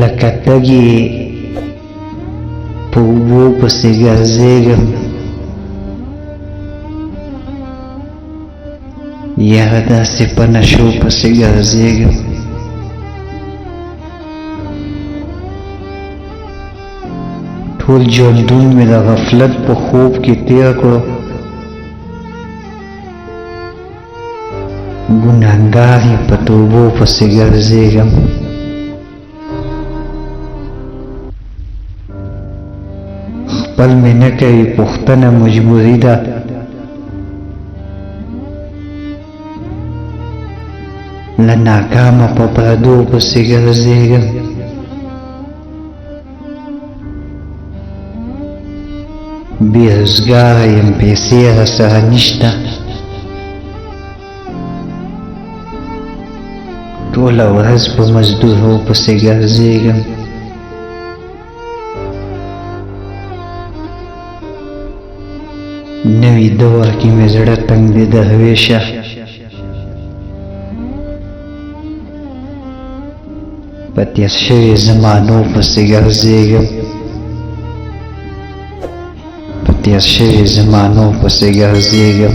لکه تږي په اوبو پسې ګرځېږم، یا داسې په نشو پسې ګرځېږم. ټول ژوندون مې د غفلت په خوب کې تېر کړو، ګناهګار یې په توبو پسې ګرځېږم. خپل مې نه کوي پوښتنه مجبوري ده، له ناکامه په پردو پسې ګرځېږم. بې روزګاره یم، پیسې راسره نشته، ټوله ورځ په مزدورو پسې ګرځېږم. نوي دور کې مې زړه تنګ دی درویشه، په تېر شوي زمانو پسې ګرځېږم. په تېر شوي زمانو پسې ګرځېږم.